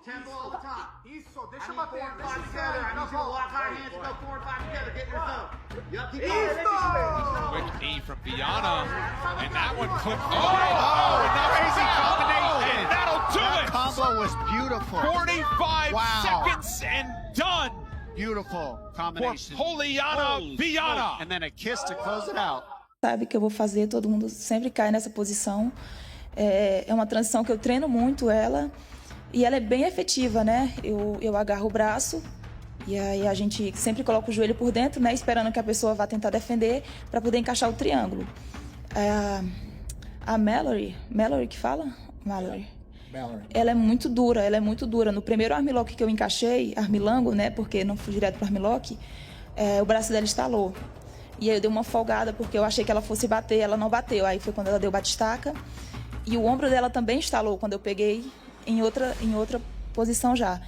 Tempo all the time. Isso, deixa bater. Together. I need you to lock our hands and go 4 or 5 together. Get yourself. Yep, keep going. Quick knee from Viana, and that one clipped. And now easy combination. And that'll do That it. combo was beautiful. 45 seconds and done. Beautiful combination. For Poliana Viana. And then a kiss to close it out. Sabe que eu vou fazer, todo mundo sempre cai nessa posição. É uma transição que eu treino muito ela e ela é bem efetiva, né? Eu agarro o braço e aí a gente sempre coloca o joelho por dentro, né? Esperando que a pessoa vá tentar defender para poder encaixar o triângulo. A Mallory que fala? Mallory. Ela é muito dura. No primeiro armlock que eu encaixei, armlango, né? Porque não fui direto para armlock, o braço dela estalou. E aí eu dei uma folgada porque eu achei que ela fosse bater, ela não bateu. Aí foi quando ela deu batistaca. E o ombro dela também estalou quando eu peguei em outra posição já.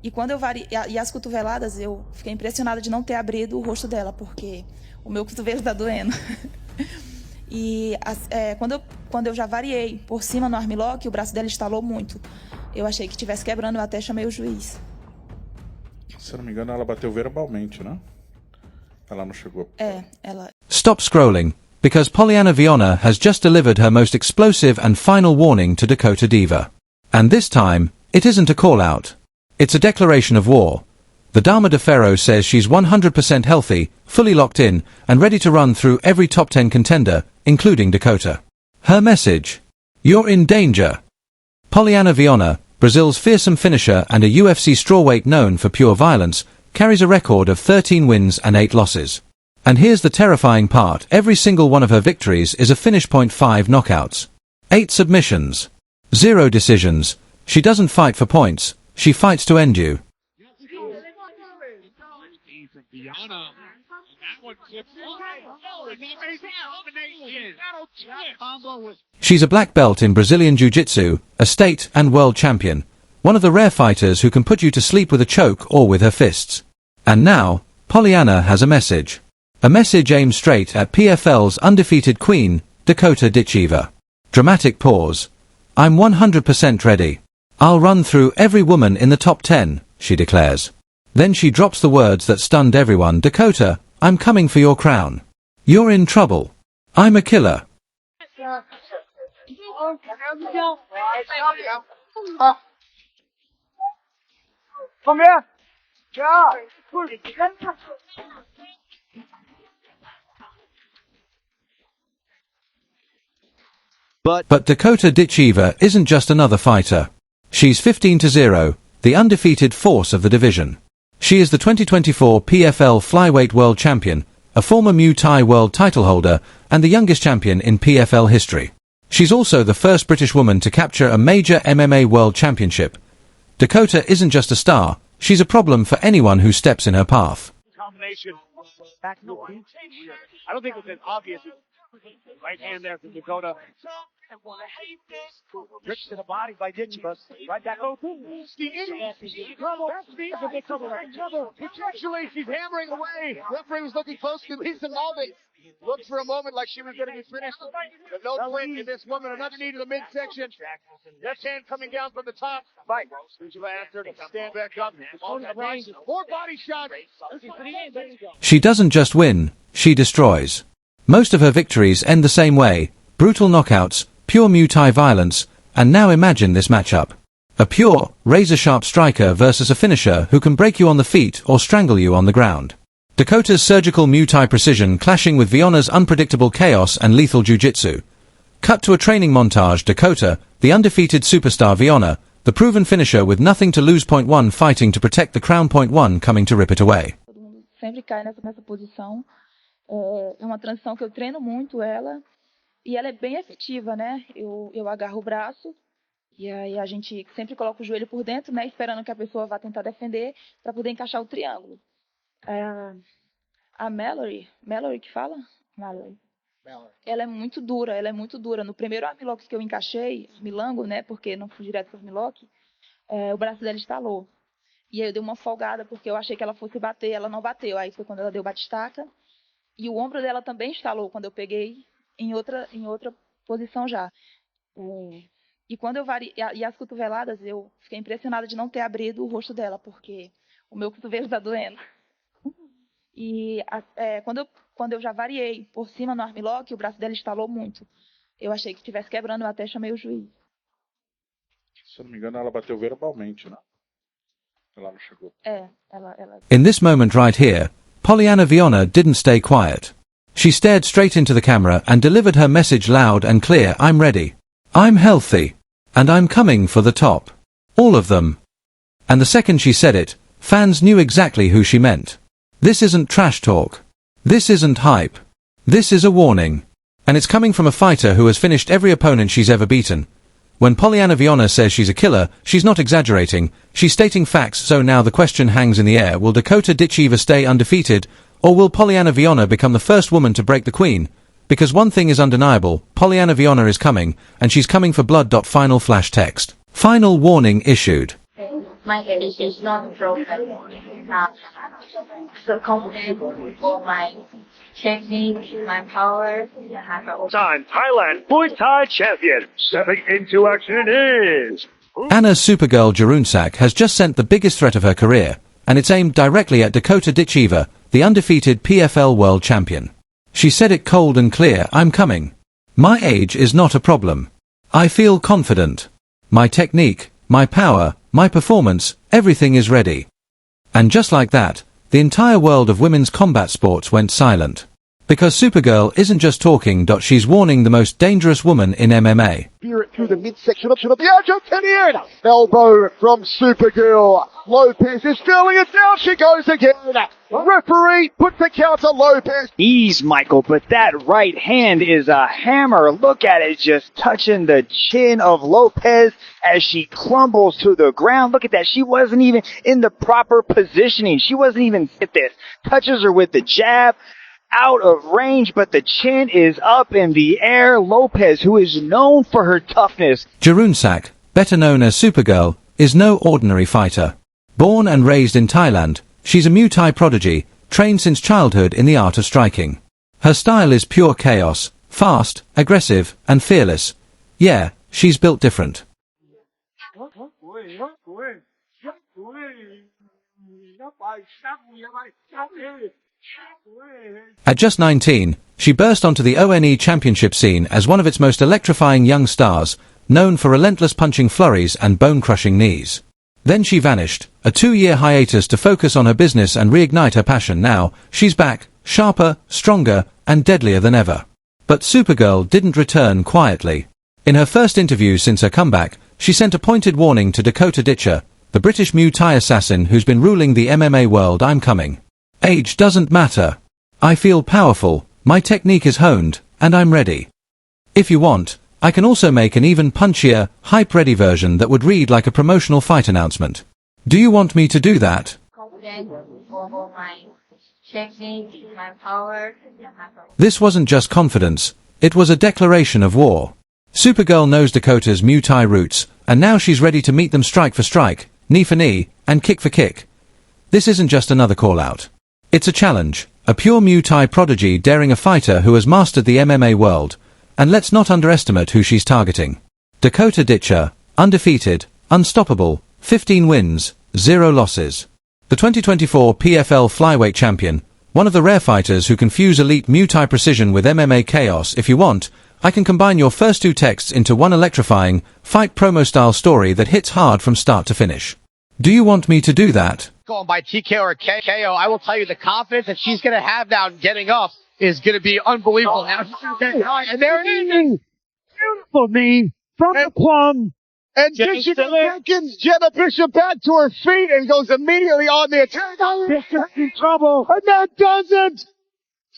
E quando eu e as cotoveladas, eu fiquei impressionada de não ter abrido o rosto dela, porque o meu cotovelo está doendo. E quando eu já variei por cima no armlock, o braço dela estalou muito. Eu achei que estivesse quebrando, eu até chamei o juiz. Se eu não me engano, ela bateu verbalmente, né? Ela não chegou. Ela... Stop scrolling, because Poliana Viana has just delivered her most explosive and final warning to Dakota Diva. And this time, it isn't a call-out. It's a declaration of war. The Dama de Ferro says she's 100% healthy, fully locked in, and ready to run through every top 10 contender, including Dakota. Her message: you're in danger. Poliana Viana, Brazil's fearsome finisher and a UFC strawweight known for pure violence, carries a record of 13 wins and 8 losses. And here's the terrifying part: every single one of her victories is a finish point. 5 knockouts, 8 submissions, 0 decisions. She doesn't fight for points, she fights to end you. She's a black belt in Brazilian Jiu-Jitsu, a state and world champion, one of the rare fighters who can put you to sleep with a choke or with her fists. And now, Poliana has a message. A message aimed straight at PFL's undefeated queen, Dakota Ditchiva. Dramatic pause. I'm 100% ready. I'll run through every woman in the top 10, she declares. Then she drops the words that stunned everyone. Dakota, I'm coming for your crown. You're in trouble. I'm a killer. Come here. But Dakota Ditchiva isn't just another fighter. She's 15-0, the undefeated force of the division. She is the 2024 PFL Flyweight World Champion, a former Muay Thai World title holder, and the youngest champion in PFL history. She's also the first British woman to capture a major MMA World Championship. Dakota isn't just a star, she's a problem for anyone who steps in her path. Combination. Back no. I don't think it was as obvious. Right hand there from Dakota. Rips to the body by Ditchiva. Right back. Oh, the trouble. Potentially, she's hammering away. Referee was looking close to Lisa Maldick. Looked for a moment like she was going to be finished. But no quit in this woman. Another knee to the midsection. Left hand coming down from the top. Fight. Ditchiva asked her to stand back up. More body shots. She doesn't just win, she destroys. Most of her victories end the same way: brutal knockouts, pure Muay Thai violence, and now imagine this matchup. A pure, razor-sharp striker versus a finisher who can break you on the feet or strangle you on the ground. Dakota's surgical Muay Thai precision clashing with Viana's unpredictable chaos and lethal jiu-jitsu. Cut to a training montage. Dakota, the undefeated superstar. Viana, the proven finisher with nothing to lose. Point 1 fighting to protect the crown. Point 1 coming to rip it away. Todo mundo sempre cai nessa posição. É uma transição que eu treino muito ela. E ela é bem efetiva, né? Eu agarro o braço e aí a gente sempre coloca o joelho por dentro, né? Esperando que a pessoa vá tentar defender para poder encaixar o triângulo. A Mallory que fala? Mallory. Ela é muito dura. No primeiro armlock que eu encaixei, armlango, né? Porque não fui direto para o armlock, o braço dela estalou. E aí eu dei uma folgada porque eu achei que ela fosse bater, ela não bateu. Aí foi quando ela deu batistaca. E o ombro dela também estalou quando eu peguei em outra posição já. E quando eu e as cotoveladas, eu fiquei impressionada de não ter abrido o rosto dela, porque o meu cotovelo está doendo. E quando eu já variei por cima no armlock, o braço dela estalou muito. Eu achei que estivesse quebrando, eu até chamei o juiz. Se eu não me engano, ela bateu verbalmente, né? Ela não chegou. Ela... In this moment right here, Pollyanna Viona didn't stay quiet. She stared straight into the camera and delivered her message loud and clear. I'm ready. I'm healthy. And I'm coming for the top. All of them. And the second she said it, fans knew exactly who she meant. This isn't trash talk. This isn't hype. This is a warning. And it's coming from a fighter who has finished every opponent she's ever beaten. When Pollyanna Viona says she's a killer, she's not exaggerating, she's stating facts. So now the question hangs in the air: will Dakota Ditcheva stay undefeated, or will Pollyanna Viona become the first woman to break the queen? Because one thing is undeniable, Pollyanna Viona is coming, and she's coming for blood. Final flash text. Final warning issued. My head is not broken. So confident for my technique, my power. Time, Thailand Muay Thai champion. Stepping into action is... Anna Supergirl Jarunsak has just sent the biggest threat of her career, and it's aimed directly at Dakota Ditcheva, the undefeated PFL world champion. She said it cold and clear: I'm coming. My age is not a problem. I feel confident. My technique, my power, my performance, everything is ready. And just like that, the entire world of women's combat sports went silent. Because Supergirl isn't just talking. She's warning the most dangerous woman in MMA. Spirit through the midsection of the Argentinian. Elbow from Supergirl. Lopez is feeling it. Down she goes again. Referee puts the counter. Lopez. Ease, Michael, but that right hand is a hammer. Look at it, just touching the chin of Lopez as she crumbles to the ground. Look at that. She wasn't even in the proper positioning. She wasn't even at this. Touches her with the jab. Out of range, but the chin is up in the air. Lopez, who is known for her toughness. Jarunsak, better known as Supergirl, is no ordinary fighter. Born and raised in Thailand, she's a Muay Thai prodigy, trained since childhood in the art of striking. Her style is pure chaos, fast, aggressive, and fearless. Yeah, she's built different. At just 19, she burst onto the ONE championship scene as one of its most electrifying young stars, known for relentless punching flurries and bone-crushing knees. Then she vanished, a 2-year hiatus to focus on her business and reignite her passion. Now, she's back, sharper, stronger, and deadlier than ever. But Supergirl didn't return quietly. In her first interview since her comeback, she sent a pointed warning to Dakota Ditcher, the British Muay Thai assassin who's been ruling the MMA world. I'm coming. Age doesn't matter. I feel powerful, my technique is honed, and I'm ready. If you want, I can also make an even punchier, hype-ready version that would read like a promotional fight announcement. Do you want me to do that? Confident for my technique, my power. This wasn't just confidence, it was a declaration of war. Supergirl knows Dakota's Muay Thai roots, and now she's ready to meet them strike for strike, knee for knee, and kick for kick. This isn't just another call-out. It's a challenge, a pure Muay Thai prodigy daring a fighter who has mastered the MMA world, and let's not underestimate who she's targeting. Dakota Ditcher, undefeated, unstoppable, 15 wins, 0 losses. The 2024 PFL flyweight champion, one of the rare fighters who can fuse elite Muay Thai precision with MMA chaos. If you want, I can combine your first 2 texts into one electrifying, fight promo-style story that hits hard from start to finish. Do you want me to do that? Going by TKO or KO, I will tell you the confidence that she's going to have now getting up is going to be unbelievable. Now, and there it is. Beautiful knee from the plum. And Bishop beckons Jenna Bishop back to her feet and goes immediately on the attack. Bishop's in trouble. And that does it.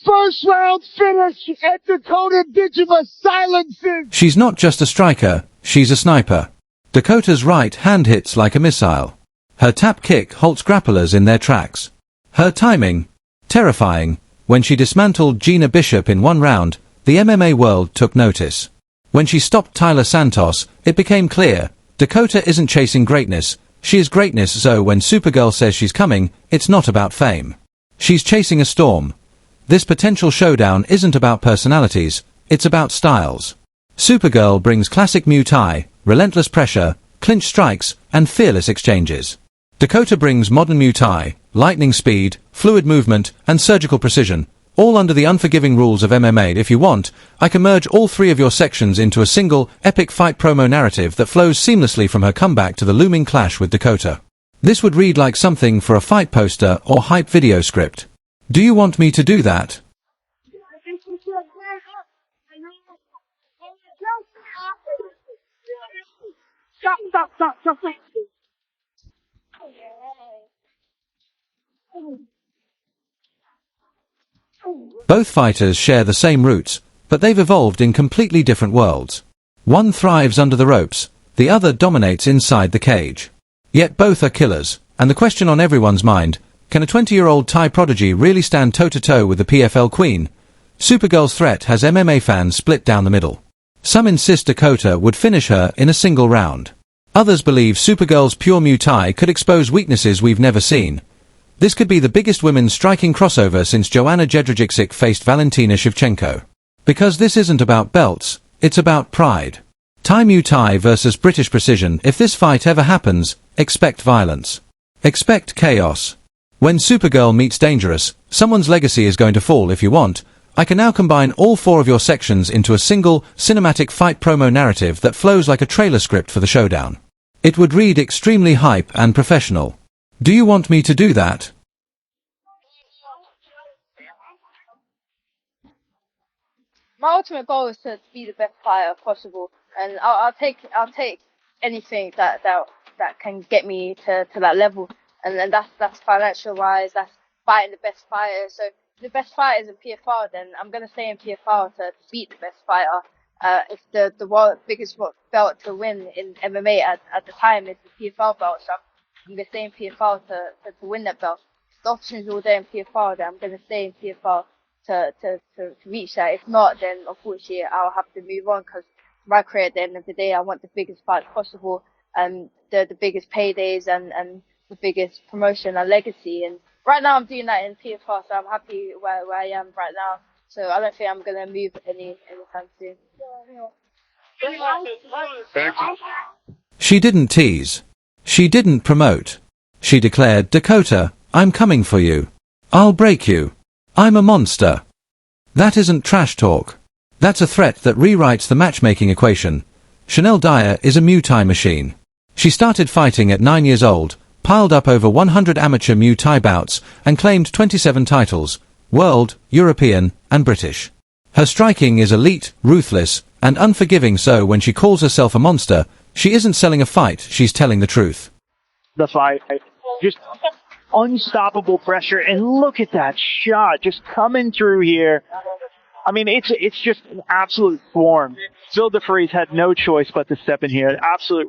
First round finish, and Dakota Ditcheva silences. She's not just a striker, she's a sniper. Dakota's right hand hits like a missile. Her tap kick halts grapplers in their tracks. Her timing, terrifying. When she dismantled Gina Bishop in 1 round, the MMA world took notice. When she stopped Tyler Santos, it became clear, Dakota isn't chasing greatness, she is greatness. So when Supergirl says she's coming, it's not about fame. She's chasing a storm. This potential showdown isn't about personalities, it's about styles. Supergirl brings classic Muay Thai, relentless pressure, clinch strikes, and fearless exchanges. Dakota brings modern Muay Thai, lightning speed, fluid movement, and surgical precision, all under the unforgiving rules of MMA. If you want, I can merge all three of your sections into a single, epic fight promo narrative that flows seamlessly from her comeback to the looming clash with Dakota. This would read like something for a fight poster or hype video script. Do you want me to do that? Stop. Both fighters share the same roots, but they've evolved in completely different worlds. One thrives under the ropes, the other dominates inside the cage. Yet both are killers, and the question on everyone's mind, can a 20-year-old Thai prodigy really stand toe-to-toe with the PFL queen? Supergirl's threat has MMA fans split down the middle. Some insist Dakota would finish her in a single round. Others believe Supergirl's pure Muay Thai could expose weaknesses we've never seen. This could be the biggest women's striking crossover since Joanna Jedrzejczyk faced Valentina Shevchenko. Because this isn't about belts, it's about pride. Thai Muay Thai versus British precision. If this fight ever happens, expect violence. Expect chaos. When Supergirl meets Dangerous, someone's legacy is going to fall. If you want, I can now combine all four of your sections into a single, cinematic fight promo narrative that flows like a trailer script for the showdown. It would read extremely hype and professional. Do you want me to do that? My ultimate goal is to be the best fighter possible, and I'll take anything that can get me to that level, and then that's financial wise, that's fighting the best fighter. So if the best fighter is in PFR, then I'm gonna stay in PFR to beat the best fighter. If the world biggest belt to win in MMA at the time is the PFR belt, so I'm gonna stay in PFR to win that belt. If the options all there in PFR, then I'm gonna stay in PFR to reach that. If not, then unfortunately I'll have to move on, because my career at the end of the day, I want the biggest fight possible, and the biggest paydays and the biggest promotion and legacy. And right now I'm doing that in PFR, so I'm happy where I am right now. So I don't think I'm gonna move anytime soon. She didn't tease. She didn't promote. She declared, Dakota, I'm coming for you. I'll break you. I'm a monster. That isn't trash talk. That's a threat that rewrites the matchmaking equation. Chanel Dyer is a Muay Thai machine. She started fighting at 9 years old, piled up over 100 amateur Muay Thai bouts, and claimed 27 titles, world, European, and British. Her striking is elite, ruthless, and unforgiving, so when she calls herself a monster, she isn't selling a fight, she's telling the truth. The fight, just unstoppable pressure, and look at that shot just coming through here. I mean, it's just an absolute form. Phil DeFries had no choice but to step in here. Absolute